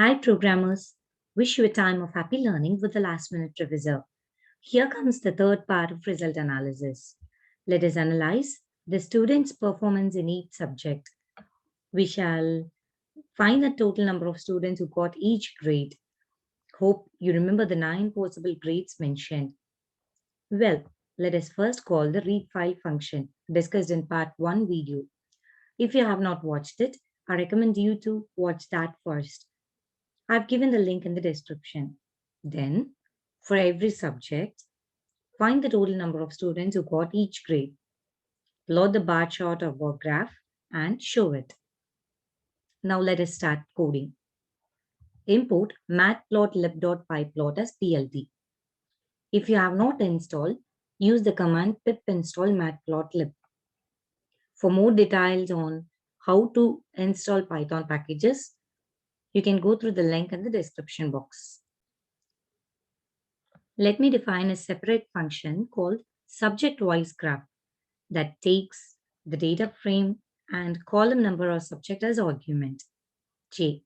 Hi, programmers. Wish you a time of happy learning with the last minute revisor. Here comes the third part of result analysis. Let us analyze the students' performance in each subject. We shall find the total number of students who got each grade. Hope you remember the 9 possible grades mentioned. Well, let us first call the read file function discussed in part 1 video. If you have not watched it, I recommend you to watch that first. I've given the link in the description. Then, for every subject, find the total number of students who got each grade. Plot the bar chart or bar graph and show it. Now let us start coding. Import matplotlib.pyplot as PLT. If you have not installed, use the command pip install matplotlib. For more details on how to install Python packages, you can go through the link in the description box. Let me define a separate function called subject-wise graph that takes the data frame and column number or subject as argument, J.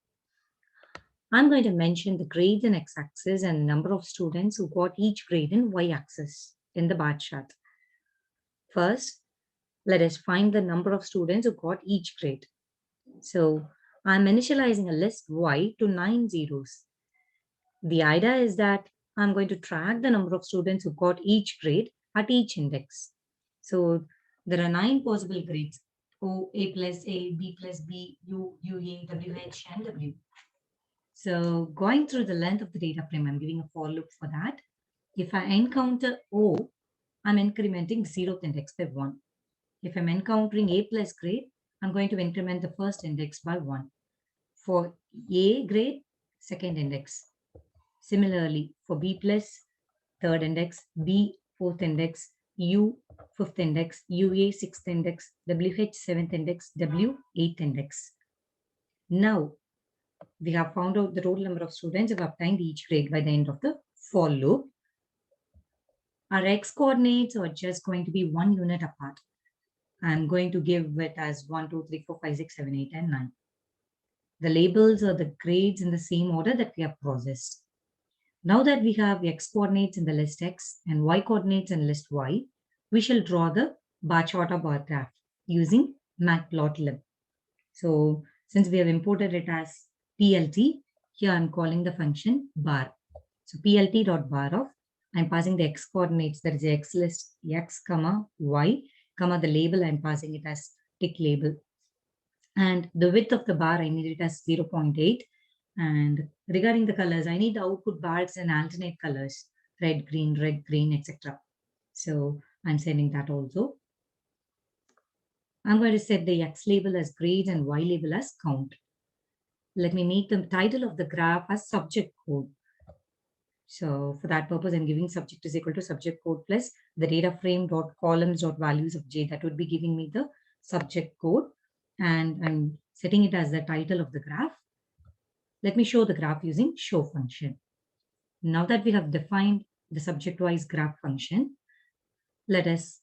I'm going to mention the grades in x-axis and the number of students who got each grade in y-axis in the bar chart. First, let us find the number of students who got each grade. So I'm initializing a list y to 9 zeros. The idea is that I'm going to track the number of students who got each grade at each index. So there are 9 possible grades: O, A plus A, B plus B, U, UA, WH, and W. So going through the length of the data frame, I'm giving a for loop for that. If I encounter O, I'm incrementing the 0th index by 1. If I'm encountering A plus grade, I'm going to increment the first index by 1. For A grade, second index. Similarly, for B plus, third index, B, fourth index, U, fifth index, UA, sixth index, WH, seventh index, W, eighth index. Now, we have found out the total number of students who have obtained each grade by the end of the for loop. Our x coordinates are just going to be 1 unit apart. I'm going to give it as 1, 2, 3, 4, 5, 6, 7, 8, and 9. The labels are the grades in the same order that we have processed. Now that we have x coordinates in the list x and y coordinates in list y, we shall draw the bar chart or bar graph using matplotlib. So since we have imported it as PLT, here I'm calling the function bar. So plt.bar of, I'm passing the x coordinates, that is the x list x comma y comma the label, I'm passing it as tick label. And the width of the bar, I need it as 0.8. And regarding the colors, I need the output bars in alternate colors, red, green, etc. So I'm sending that also. I'm going to set the x label as grade and y label as count. Let me make the title of the graph as subject code. So for that purpose, I'm giving subject is equal to subject code plus the data frame dot columns dot values of j. That would be giving me the subject code. And I'm setting it as the title of the graph. Let me show the graph using show function. Now that we have defined the subject-wise graph function, let us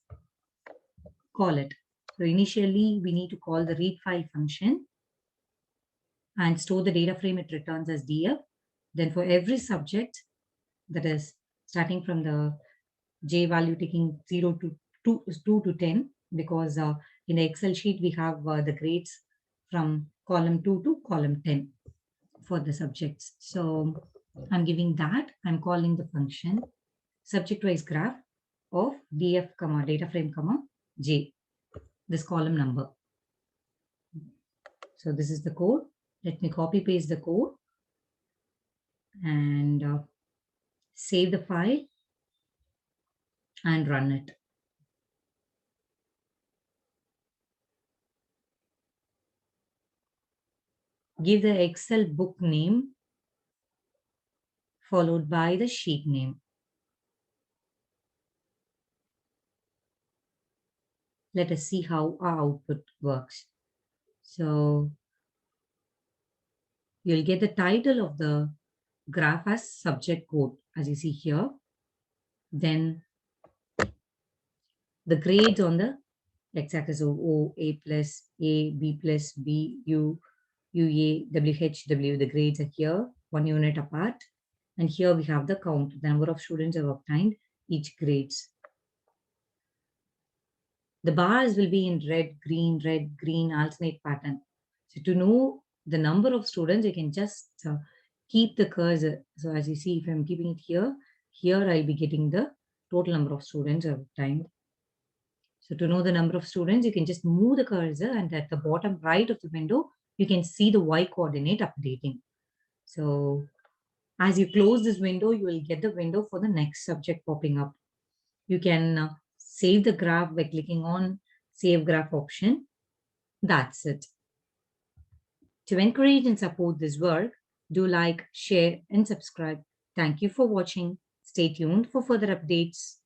call it. So initially, we need to call the read file function and store the data frame it returns as df. Then for every subject, that is starting from the j value taking 0 to 2 to 10, because in the Excel sheet, we have the grades from column 2 to column 10 for the subjects. So I'm giving that. I'm calling the function subject-wise graph of df comma data frame comma j, this column number. So this is the code. Let me copy paste the code and save the file and run it. Give the Excel book name followed by the sheet name. Let us see how our output works. So you'll get the title of the graph as subject code, as you see here. Then the grades on the x-axis, O, A plus A, B plus B, U, UA, WHW, the grades are here, 1 unit apart. And here we have the count, the number of students have obtained each grades. The bars will be in red, green, alternate pattern. So to know the number of students, you can just keep the cursor. So as you see, if I'm keeping it here, here I'll be getting the total number of students I've obtained. So to know the number of students, you can just move the cursor and at the bottom right of the window, you can see the Y coordinate updating. So as you close this window, you will get the window for the next subject popping up. You can save the graph by clicking on Save Graph option. That's it. To encourage and support this work, do like, share, and subscribe. Thank you for watching. Stay tuned for further updates.